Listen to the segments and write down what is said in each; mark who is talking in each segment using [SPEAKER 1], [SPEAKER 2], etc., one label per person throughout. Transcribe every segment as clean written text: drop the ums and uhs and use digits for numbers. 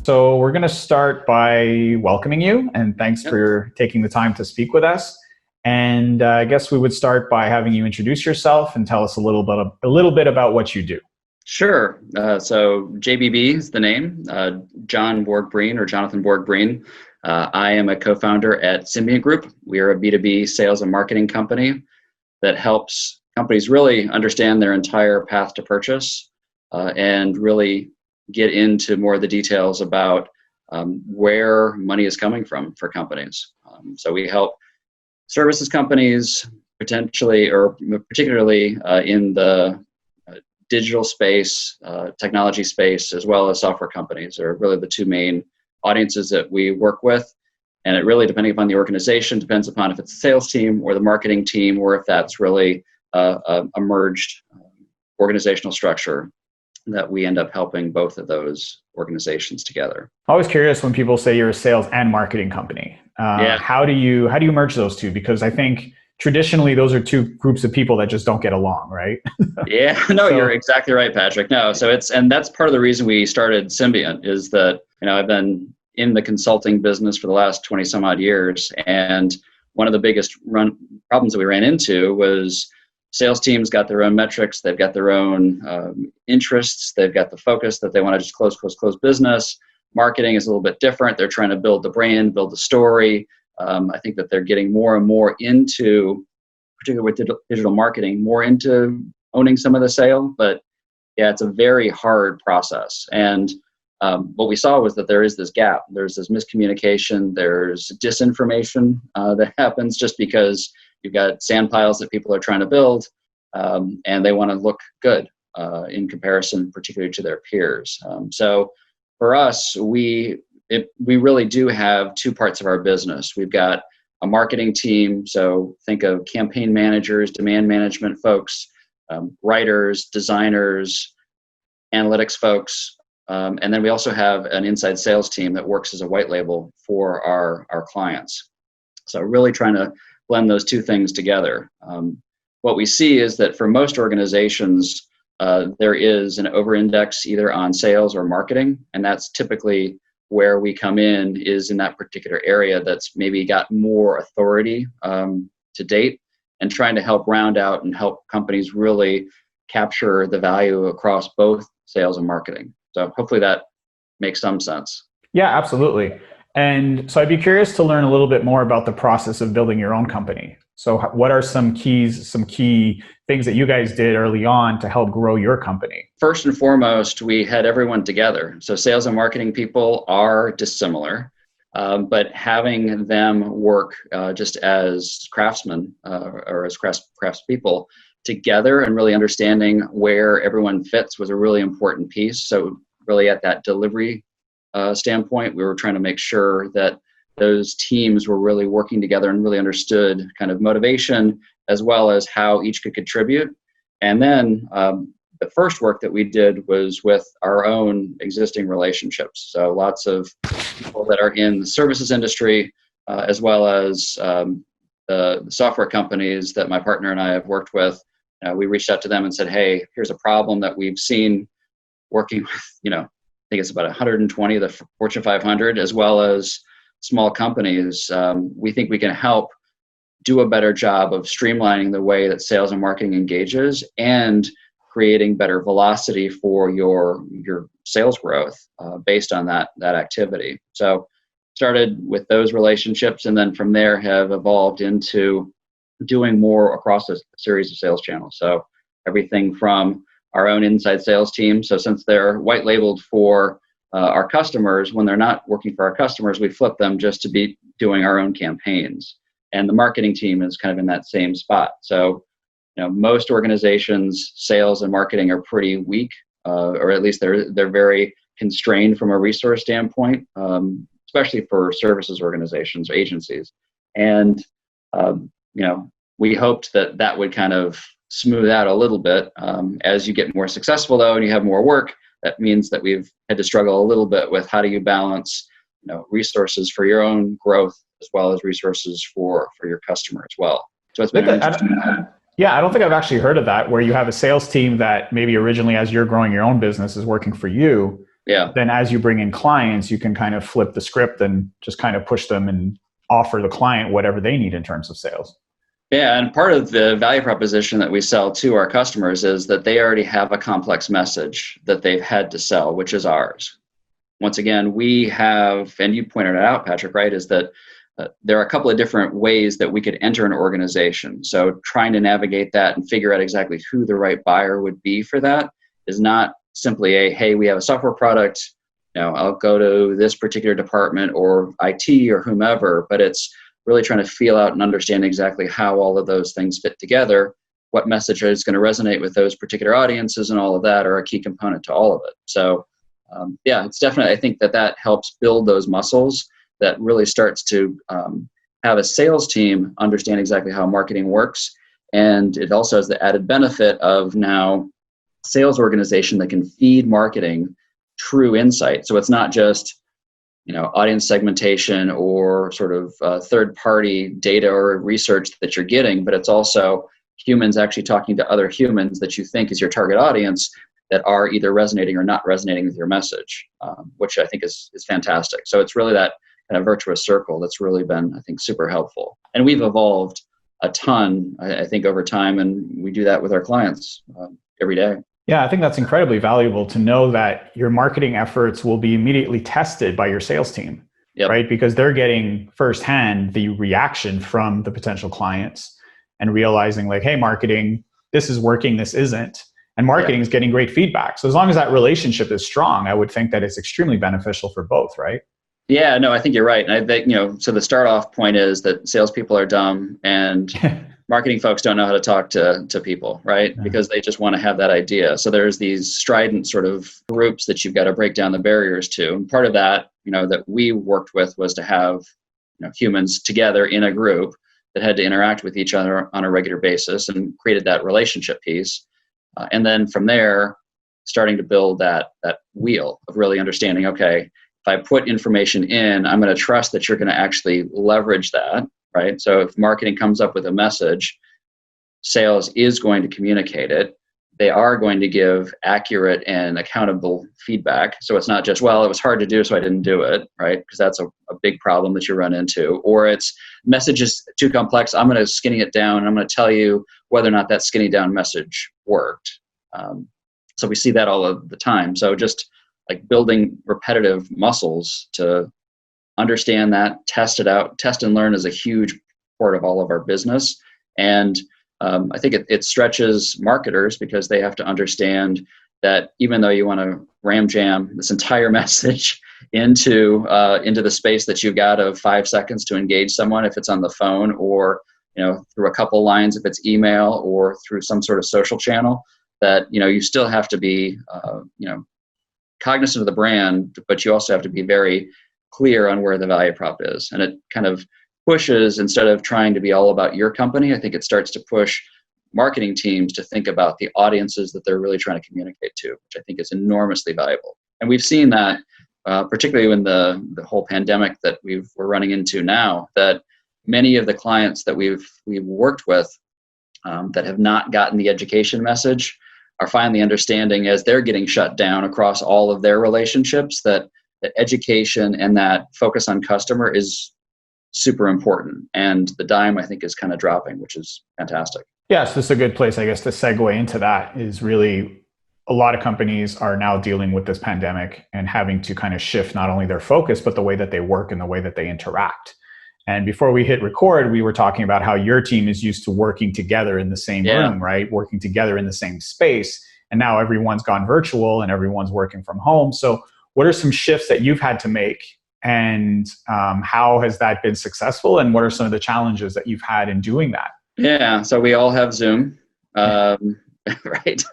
[SPEAKER 1] So we're going to start by welcoming you, and thanks
[SPEAKER 2] Yep.
[SPEAKER 1] for taking the time to speak with us. And I guess we would start by having you introduce yourself and tell us a little bit about what you do.
[SPEAKER 2] Sure. So JBB is the name, Jon Borg-Breen or Jonathan Borg-Breen. I am a co-founder at Symbiont Group. We are a B2B sales and marketing company that helps companies really understand their entire path to purchase and really get into more of the details about where money is coming from for companies. So we help services companies potentially or particularly in the digital space, technology space, as well as software companies are really the two main audiences that we work with. And it really, depending upon the organization, depends upon if it's the sales team or the marketing team, or if that's really a merged organizational structure that we end up helping both of those organizations together.
[SPEAKER 1] I'm always curious when people say you're a sales and marketing company.
[SPEAKER 2] Yeah.
[SPEAKER 1] How do you merge those two? Because I think traditionally those are two groups of people that just don't get along, right?
[SPEAKER 2] Yeah, no,
[SPEAKER 1] So
[SPEAKER 2] you're exactly right, Patrick. No, and that's part of the reason we started Symbiont is that, I've been in the consulting business for the last 20 some odd years. And one of the biggest problems that we ran into was sales teams got their own metrics. They've got their own interests. They've got the focus that they want to just close business. Marketing is a little bit different. They're trying to build the brand, build the story. I think that they're getting more and more into, particularly with digital marketing, more into owning some of the sale. But yeah, it's a very hard process. And what we saw was that there is this gap. There's this miscommunication. There's disinformation that happens just because you've got sand piles that people are trying to build, and they want to look good in comparison, particularly to their peers. So for us, we really do have two parts of our business. We've got a marketing team. So think of campaign managers, demand management folks, writers, designers, analytics folks. And then we also have an inside sales team that works as a white label for our clients. So really trying to blend those two things together. What we see is that for most organizations, there is an over-index either on sales or marketing, and that's typically where we come in is in that particular area that's maybe got more authority to date, and trying to help round out and help companies really capture the value across both sales and marketing. So hopefully that makes some sense.
[SPEAKER 1] yeah, absolutely. And so I'd be curious to learn a little bit more about the process of building your own company. So what are some key things that you guys did early on to help grow your company?
[SPEAKER 2] First and foremost, we had everyone together. So sales and marketing people are dissimilar, but having them work just as craftsmen or as craftspeople together and really understanding where everyone fits was a really important piece. So really at that delivery standpoint, we were trying to make sure that those teams were really working together and really understood kind of motivation as well as how each could contribute. And then the first work that we did was with our own existing relationships. So lots of people that are in the services industry as well as the software companies that my partner and I have worked with. We reached out to them and said, hey, here's a problem that we've seen working with, I think it's about 120 of the Fortune 500, as well as small companies. We think we can help do a better job of streamlining the way that sales and marketing engages and creating better velocity for your sales growth based on that activity. So started with those relationships, and then from there have evolved into doing more across a series of sales channels. So everything from our own inside sales team. So since they're white labeled for our customers, when they're not working for our customers, we flip them just to be doing our own campaigns. And the marketing team is kind of in that same spot. So, most organizations, sales and marketing are pretty weak, or at least they're very constrained from a resource standpoint, especially for services organizations or agencies. And we hoped that would kind of smooth out a little bit. As you get more successful, though, and you have more work, that means that we've had to struggle a little bit with how do you balance, resources for your own growth as well as resources for your customer as well. So it's been interesting.
[SPEAKER 1] Yeah, I don't think I've actually heard of that, where you have a sales team that maybe originally, as you're growing your own business, is working for you,
[SPEAKER 2] Yeah.
[SPEAKER 1] Then as you bring in clients, you can kind of flip the script and just kind of push them and offer the client whatever they need in terms of sales.
[SPEAKER 2] Yeah, and part of the value proposition that we sell to our customers is that they already have a complex message that they've had to sell, which is ours. Once again, we have, and you pointed it out, Patrick, right, is that there are a couple of different ways that we could enter an organization. So trying to navigate that and figure out exactly who the right buyer would be for that is not simply a, hey, we have a software product, I'll go to this particular department or IT or whomever, but it's really trying to feel out and understand exactly how all of those things fit together, what message is going to resonate with those particular audiences, and all of that are a key component to all of it. So yeah, it's definitely, I think that helps build those muscles that really starts to have a sales team understand exactly how marketing works. And it also has the added benefit of now sales organization that can feed marketing true insight. So it's not just audience segmentation or sort of third-party data or research that you're getting, but it's also humans actually talking to other humans that you think is your target audience that are either resonating or not resonating with your message, which I think is fantastic. So it's really that kind of virtuous circle that's really been, I think, super helpful. And we've evolved a ton, I think, over time, and we do that with our clients every day.
[SPEAKER 1] Yeah, I think that's incredibly valuable to know that your marketing efforts will be immediately tested by your sales team,
[SPEAKER 2] Yep.
[SPEAKER 1] right? Because they're getting firsthand the reaction from the potential clients and realizing like, hey, marketing, this is working, this isn't. And marketing is getting great feedback. So as long as that relationship is strong, I would think that it's extremely beneficial for both, right?
[SPEAKER 2] Yeah, no, I think you're right. And I think, so the start off point is that salespeople are dumb and marketing folks don't know how to talk to people, right?
[SPEAKER 1] Yeah.
[SPEAKER 2] Because they just want to have that idea. So there's these strident sort of groups that you've got to break down the barriers to. And part of that, that we worked with was to have humans together in a group that had to interact with each other on a regular basis and created that relationship piece. And then from there, starting to build that wheel of really understanding, okay, if I put information in, I'm going to trust that you're going to actually leverage that, right? So if marketing comes up with a message, sales is going to communicate it. They are going to give accurate and accountable feedback. So it's not just, well, it was hard to do, so I didn't do it, right? Because that's a big problem that you run into. Or it's message is too complex, I'm going to skinny it down, and I'm going to tell you whether or not that skinny down message worked. So we see that all of the time. So just like building repetitive muscles to understand that, test it out. Test and learn is a huge part of all of our business. And I think it stretches marketers because they have to understand that even though you want to ram jam this entire message into the space that you've got of 5 seconds to engage someone, if it's on the phone or through a couple lines if it's email or through some sort of social channel, that you still have to be cognizant of the brand, but you also have to be very clear on where the value prop is. And it kind of pushes, instead of trying to be all about your company, I think it starts to push marketing teams to think about the audiences that they're really trying to communicate to, which I think is enormously valuable. And we've seen that, particularly in the whole pandemic that we're running into now, that many of the clients that we've worked with that have not gotten the education message are finally understanding, as they're getting shut down across all of their relationships, that education and that focus on customer is super important. And the dime, I think, is kind of dropping, which is fantastic.
[SPEAKER 1] Yes, this is a good place, I guess, to segue into that. Is really a lot of companies are now dealing with this pandemic and having to kind of shift not only their focus, but the way that they work and the way that they interact. And before we hit record, we were talking about how your team is used to working together in the same room, right? Working together in the same space. And now everyone's gone virtual and everyone's working from home. So what are some shifts that you've had to make, and how has that been successful? And what are some of the challenges that you've had in doing that?
[SPEAKER 2] Yeah, so we all have Zoom, right?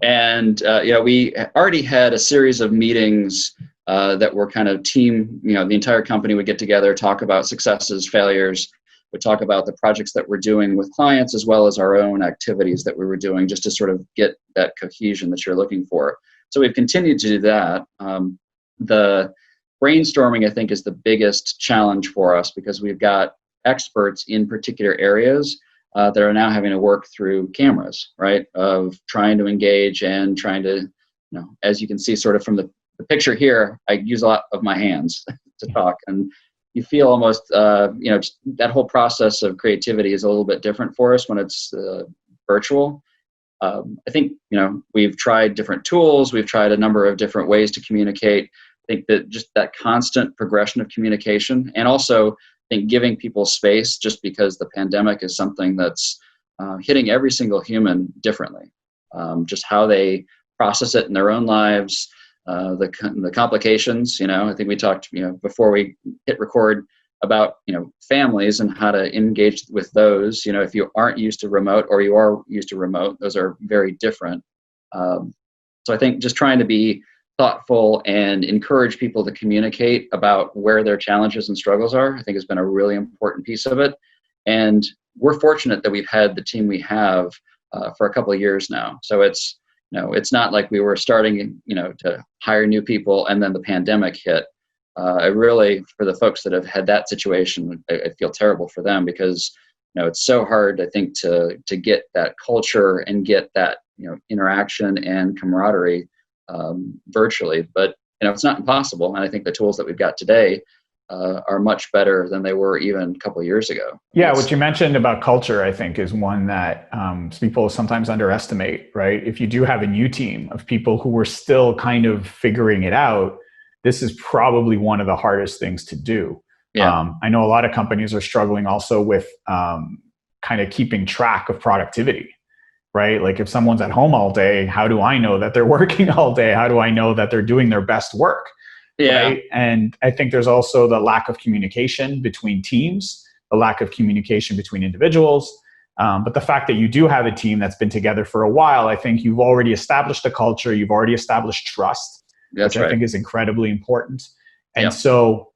[SPEAKER 2] And we already had a series of meetings that were kind of team, the entire company would get together, talk about successes, failures, would talk about the projects that we're doing with clients, as well as our own activities that we were doing, just to sort of get that cohesion that you're looking for. So we've continued to do that. The brainstorming, I think, is the biggest challenge for us, because we've got experts in particular areas that are now having to work through cameras, right? Of trying to engage and trying to as you can see sort of from the picture here, I use a lot of my hands to talk, and you feel almost, just that whole process of creativity is a little bit different for us when it's virtual. I think, we've tried different tools. We've tried a number of different ways to communicate. I think that just that constant progression of communication, and also I think giving people space, just because the pandemic is something that's hitting every single human differently. Just how they process it in their own lives, the complications. I think we talked, before we hit record about, families and how to engage with those. If you aren't used to remote or you are used to remote, those are very different. So I think just trying to be thoughtful and encourage people to communicate about where their challenges and struggles are, I think has been a really important piece of it. And we're fortunate that we've had the team we have for a couple of years now. So it's not like we were starting, to hire new people and then the pandemic hit. I really, for the folks that have had that situation, I feel terrible for them, because, it's so hard, I think, to get that culture and get that, interaction and camaraderie virtually. But, it's not impossible. And I think the tools that we've got today are much better than they were even a couple of years ago.
[SPEAKER 1] Yeah, what you mentioned about culture, I think, is one that people sometimes underestimate, right? If you do have a new team of people who are still kind of figuring it out, this is probably one of the hardest things to do.
[SPEAKER 2] Yeah.
[SPEAKER 1] I know a lot of companies are struggling also with kind of keeping track of productivity, right? Like if someone's at home all day, how do I know that they're working all day? How do I know that they're doing their best work?
[SPEAKER 2] Yeah.
[SPEAKER 1] Right? And I think there's also the lack of communication between teams, the lack of communication between individuals. But the fact that you do have a team that's been together for a while, I think you've already established a culture, you've already established trust,
[SPEAKER 2] That's
[SPEAKER 1] which
[SPEAKER 2] right.
[SPEAKER 1] I think is incredibly important. And
[SPEAKER 2] Yep.
[SPEAKER 1] so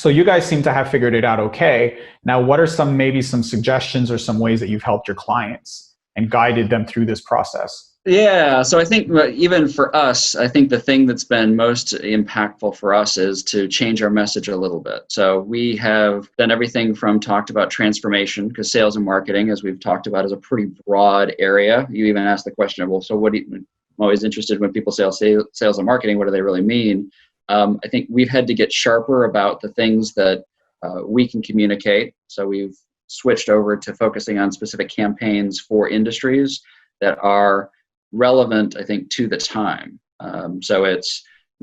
[SPEAKER 1] you guys seem to have figured it out okay. Now, what are maybe some suggestions or some ways that you've helped your clients and guided them through this process?
[SPEAKER 2] Yeah, so I think even for us, I think the thing that's been most impactful for us is to change our message a little bit. So we have done everything from talked about transformation, because sales and marketing, as we've talked about, is a pretty broad area. You even asked the question of, well, so I'm always interested when people say sales and marketing, what do they really mean? I think we've had to get sharper about the things that we can communicate. So we've switched over to focusing on specific campaigns for industries that are relevant, I think, to the time. So it's,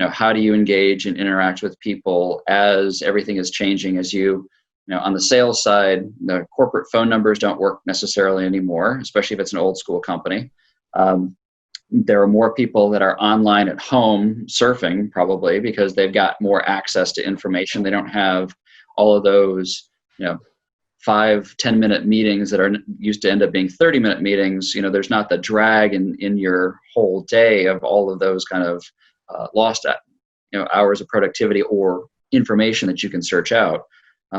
[SPEAKER 2] how do you engage and interact with people as everything is changing? As on the sales side, the corporate phone numbers don't work necessarily anymore, especially if it's an old school company. There are more people that are online at home surfing, probably because they've got more access to information. They don't have all of those, 5-10 minute meetings that are used to end up being 30-minute meetings. There's not the drag in your whole day of all of those kind of lost hours of productivity or information that you can search out.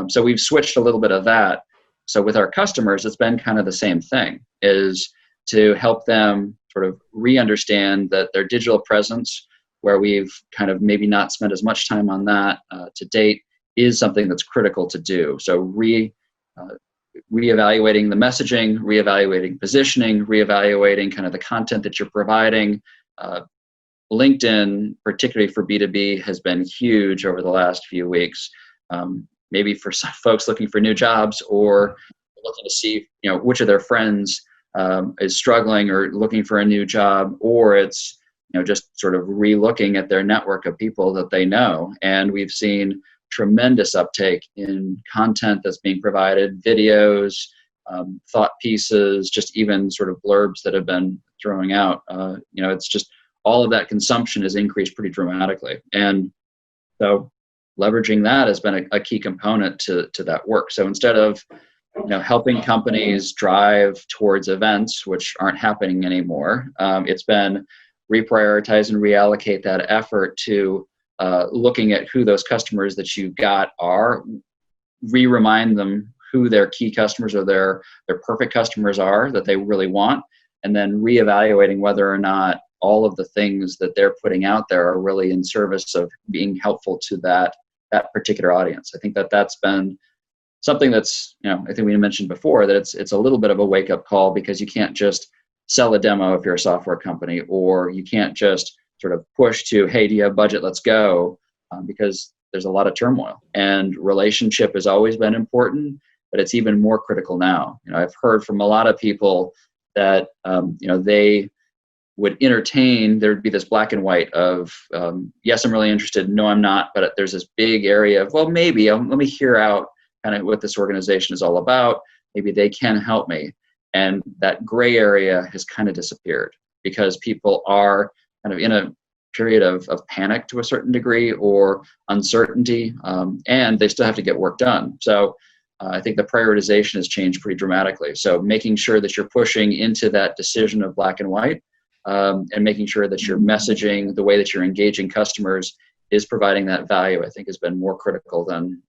[SPEAKER 2] So we've switched a little bit of that. So with our customers, it's been kind of the same thing, is to help them sort of re-understand that their digital presence, where we've kind of maybe not spent as much time on that to date, is something that's critical to do. So reevaluating the messaging, reevaluating positioning, reevaluating kind of the content that you're providing. LinkedIn, particularly for B2B, has been huge over the last few weeks. Maybe for some folks looking for new jobs or looking to see, which of their friends is struggling or looking for a new job, or it's, just sort of re-looking at their network of people that they know. And we've seen tremendous uptake in content that's being provided, videos, thought pieces, just even sort of blurbs that have been throwing out. It's just all of that consumption has increased pretty dramatically. And so leveraging that has been a key component to that work. So instead of helping companies drive towards events, which aren't happening anymore, it's been reprioritize and reallocate that effort to looking at who those customers that you've got are, remind them who their key customers or their perfect customers are that they really want, and then reevaluating whether or not all of the things that they're putting out there are really in service of being helpful to that particular audience. I think that's been something that's, I think we mentioned before, that it's a little bit of a wake-up call, because you can't just sell a demo if you're a software company, or you can't just sort of push to, hey, do you have budget? Let's go, because there's a lot of turmoil, and relationship has always been important, but it's even more critical now. I've heard from a lot of people that they would entertain, there'd be this black and white of, yes, I'm really interested, no, I'm not, but there's this big area of, well, maybe, let me hear out kind of what this organization is all about. Maybe they can help me. And that gray area has kind of disappeared because people are kind of in a period of panic to a certain degree, or uncertainty, and they still have to get work done. So I think the prioritization has changed pretty dramatically. So making sure that you're pushing into that decision of black and white, and making sure that your messaging, the way that you're engaging customers, is providing that value, I think has been more critical than,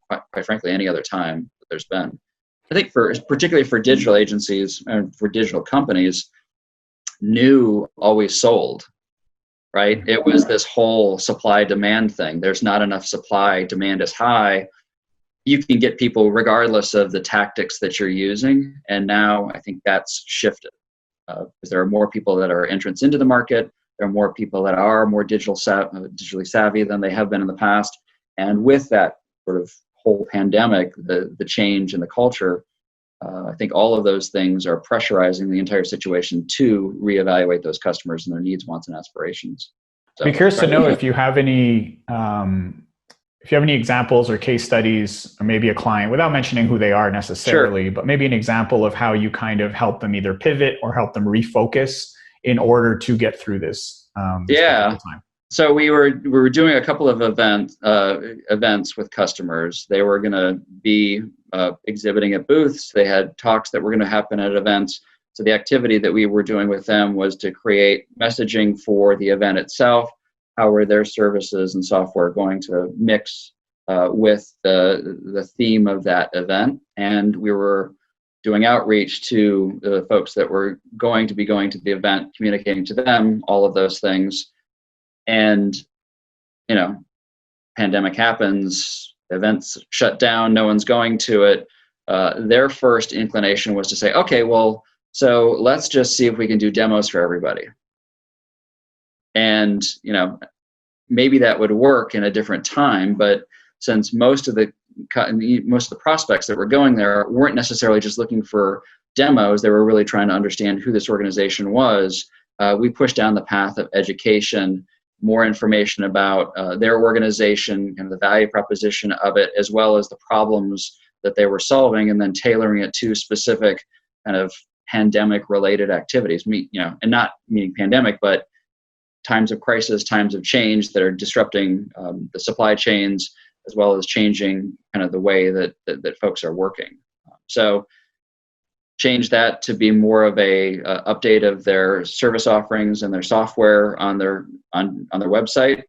[SPEAKER 2] quite frankly, any other time that there's been. I think particularly for digital agencies and for digital companies, new always sold, right? It was this whole supply-demand thing. There's not enough supply, demand is high. You can get people regardless of the tactics that you're using. And now I think that's shifted. Because there are more people that are entrants into the market. There are more people that are more digitally savvy than they have been in the past. And with that sort of whole pandemic, the change in the culture, I think all of those things are pressurizing the entire situation to reevaluate those customers and their needs, wants, and aspirations. So,
[SPEAKER 1] I'd be curious to know if you have any examples or case studies, or maybe a client, without mentioning who they are necessarily,
[SPEAKER 2] sure,
[SPEAKER 1] but maybe an example of how you kind of help them either pivot or help them refocus in order to get through this.
[SPEAKER 2] Yeah.
[SPEAKER 1] Time.
[SPEAKER 2] So we were doing a couple of events with customers. They were going to be exhibiting at booths. They had talks that were going to happen at events. So the activity that we were doing with them was to create messaging for the event itself. How were their services and software going to mix with the theme of that event? And we were doing outreach to the folks that were going to be going to the event, communicating to them all of those things. And, pandemic happens, events shut down, no one's going to it. Their first inclination was to say, okay, well, so let's just see if we can do demos for everybody. And, maybe that would work in a different time, but since most of the prospects that were going there weren't necessarily just looking for demos, they were really trying to understand who this organization was. We pushed down the path of education, more information about their organization and the value proposition of it, as well as the problems that they were solving, and then tailoring it to specific kind of pandemic-related activities. And not meaning pandemic, but times of crisis, times of change that are disrupting the supply chains, as well as changing kind of the way that folks are working. So change that to be more of a update of their service offerings and their software on their website,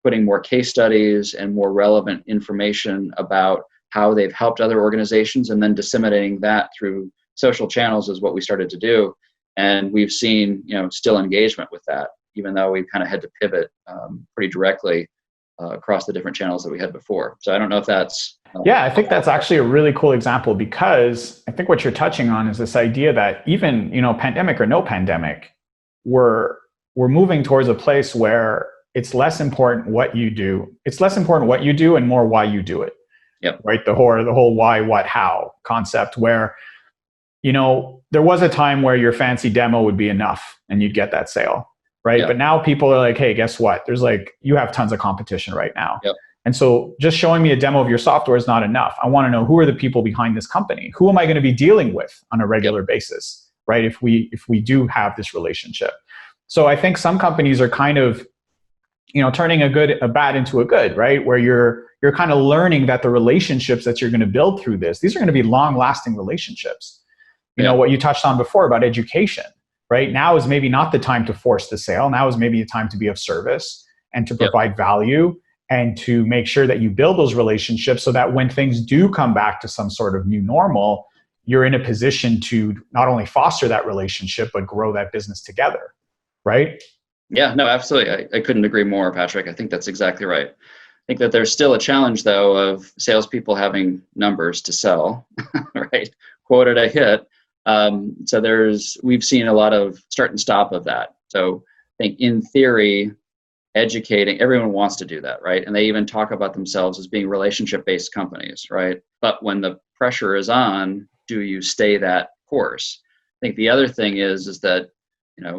[SPEAKER 2] putting more case studies and more relevant information about how they've helped other organizations, and then disseminating that through social channels is what we started to do. And we've seen, still engagement with that, even though we kind of had to pivot pretty directly across the different channels that we had before. So I don't know if that's...
[SPEAKER 1] Yeah, I think that's actually a really cool example, because I think what you're touching on is this idea that even, pandemic or no pandemic, we're moving towards a place where it's less important what you do. It's less important what you do and more why you do it.
[SPEAKER 2] Yep.
[SPEAKER 1] Right? The whole why, what, how concept, where, there was a time where your fancy demo would be enough and you'd get that sale. Right. Yep. But now people are like, hey, guess what? You have tons of competition right now.
[SPEAKER 2] Yep.
[SPEAKER 1] And so just showing me a demo of your software is not enough. I want to know, who are the people behind this company? Who am I going to be dealing with on a regular basis? Right. If we do have this relationship. So I think some companies are kind of, turning a bad into a good, right? Where you're kind of learning that the relationships that you're going to build through these are going to be long lasting relationships. What you touched on before about education. Right now is maybe not the time to force the sale. Now is maybe a time to be of service and to provide value, and to make sure that you build those relationships so that when things do come back to some sort of new normal, you're in a position to not only foster that relationship, but grow that business together. Right?
[SPEAKER 2] Yeah, no, absolutely. I couldn't agree more, Patrick. I think that's exactly right. I think that there's still a challenge, though, of salespeople having numbers to sell, right? Quota to hit. So we've seen a lot of start and stop of that. So think in theory, educating, everyone wants to do that, right? And they even talk about themselves as being relationship-based companies, right? But when the pressure is on, do you stay that course? I think the other thing is that,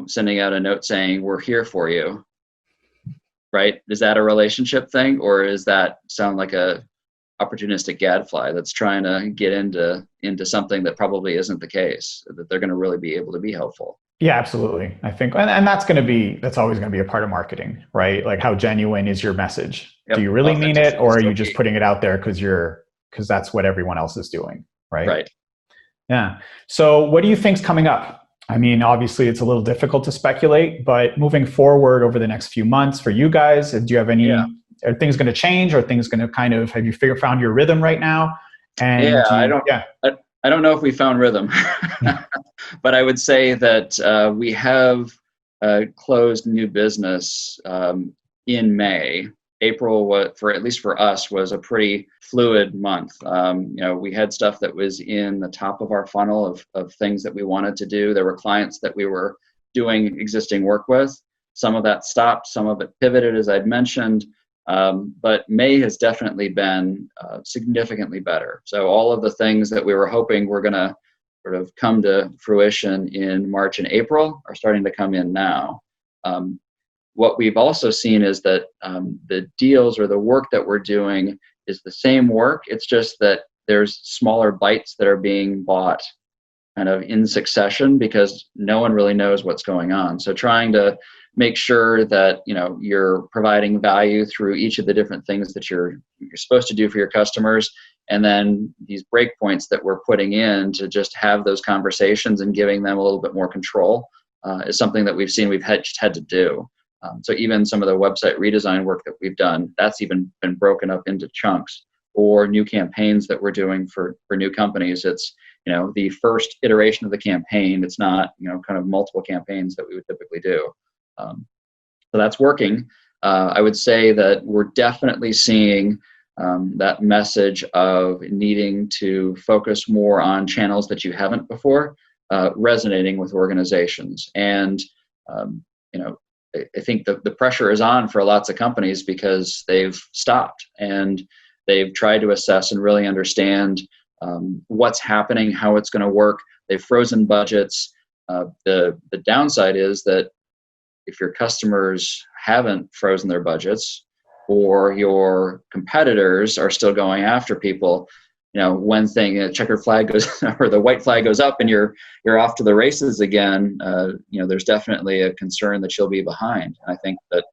[SPEAKER 2] sending out a note saying, we're here for you, right? Is that a relationship thing, or is that sound like a opportunistic gadfly that's trying to get into something that probably isn't the case, that they're going to really be able to be helpful?
[SPEAKER 1] Yeah, absolutely. I think, and that's always going to be a part of marketing, right? Like, how genuine is your message? Do
[SPEAKER 2] Yep.
[SPEAKER 1] you really mean it,
[SPEAKER 2] Authenticity
[SPEAKER 1] or
[SPEAKER 2] is
[SPEAKER 1] are
[SPEAKER 2] so
[SPEAKER 1] you just
[SPEAKER 2] key.
[SPEAKER 1] putting it out there because that's what everyone else is doing, right?
[SPEAKER 2] Right.
[SPEAKER 1] Yeah. So what do you think's coming up? I mean, obviously it's a little difficult to speculate, but moving forward over the next few months for you guys, do you have
[SPEAKER 2] Yeah.
[SPEAKER 1] are things going to change? Are things going to have you found your rhythm right now?
[SPEAKER 2] Yeah.
[SPEAKER 1] And
[SPEAKER 2] I don't know if we found rhythm, but I would say that we have closed new business in May. April, at least for us, was a pretty fluid month. We had stuff that was in the top of our funnel of things that we wanted to do. There were clients that we were doing existing work with. Some of that stopped, some of it pivoted, as I'd mentioned. But May has definitely been significantly better. So all of the things that we were hoping were going to sort of come to fruition in March and April are starting to come in now. What we've also seen is that the deals or the work that we're doing is the same work. It's just that there's smaller bites that are being bought kind of in succession because no one really knows what's going on. So trying to make sure that you're providing value through each of the different things that you're supposed to do for your customers, and then these breakpoints that we're putting in to just have those conversations and giving them a little bit more control is something that we've seen we've just had to do. So even some of the website redesign work that we've done, that's even been broken up into chunks, or new campaigns that we're doing for new companies. It's the first iteration of the campaign. It's not kind of multiple campaigns that we would typically do. So that's working. I would say that we're definitely seeing that message of needing to focus more on channels that you haven't before resonating with organizations. And I think the pressure is on for lots of companies because they've stopped and they've tried to assess and really understand what's happening, how it's going to work. They've frozen budgets. The downside is that if your customers haven't frozen their budgets, or your competitors are still going after people, when a checkered flag goes or the white flag goes up and you're off to the races again, there's definitely a concern that you'll be behind. And I think that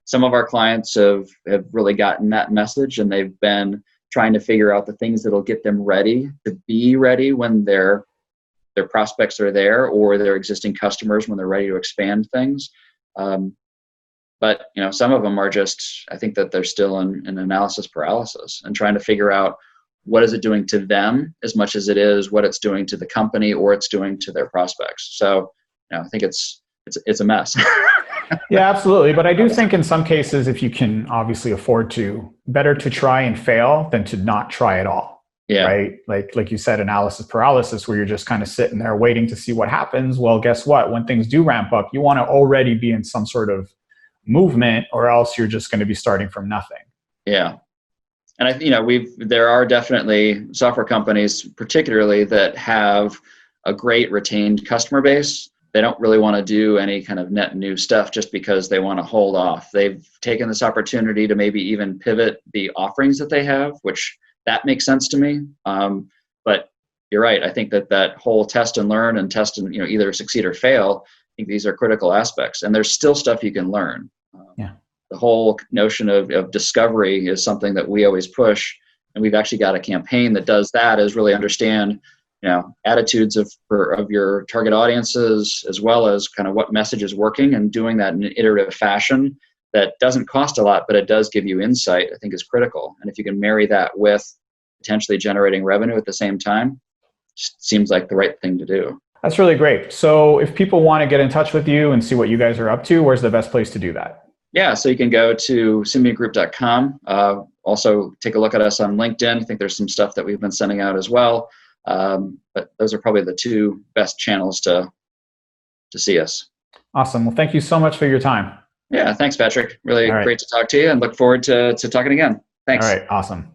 [SPEAKER 2] some of our clients have really gotten that message, and they've been trying to figure out the things that'll get them ready to be ready when their prospects are there, or their existing customers when they're ready to expand things. But some of them are just, I think that they're still in analysis paralysis and trying to figure out what is it doing to them as much as it is what it's doing to the company or it's doing to their prospects. So I think it's a mess.
[SPEAKER 1] Yeah, absolutely. But I do think in some cases, if you can obviously afford to, better to try and fail than to not try at all.
[SPEAKER 2] Yeah.
[SPEAKER 1] Right. Like you said, analysis paralysis, where you're just kind of sitting there waiting to see what happens. Well, guess what? When things do ramp up, you want to already be in some sort of movement, or else you're just going to be starting from nothing.
[SPEAKER 2] Yeah. And there are definitely software companies, particularly, that have a great retained customer base. They don't really want to do any kind of net new stuff just because they want to hold off. They've taken this opportunity to maybe even pivot the offerings that they have, which that makes sense to me. But you're right. I think that whole test and learn and test and either succeed or fail, I think these are critical aspects. And there's still stuff you can learn.
[SPEAKER 1] Yeah.
[SPEAKER 2] The whole notion of discovery is something that we always push, and we've actually got a campaign that does that, is really understand attitudes of your target audiences, as well as kind of what message is working, and doing that in an iterative fashion that doesn't cost a lot, but it does give you insight, I think is critical. And if you can marry that with potentially generating revenue at the same time, just seems like the right thing to do.
[SPEAKER 1] That's really great. So if people want to get in touch with you and see what you guys are up to, where's the best place to do that?
[SPEAKER 2] Yeah, so you can go to symbiogroup.com. Also, take a look at us on LinkedIn. I think there's some stuff that we've been sending out as well. But those are probably the two best channels to see us.
[SPEAKER 1] Awesome. Well, thank you so much for your time.
[SPEAKER 2] Yeah, thanks, Patrick. Really
[SPEAKER 1] All right.
[SPEAKER 2] great to talk to you and look forward to talking again.
[SPEAKER 1] All
[SPEAKER 2] Thanks.
[SPEAKER 1] right. Awesome.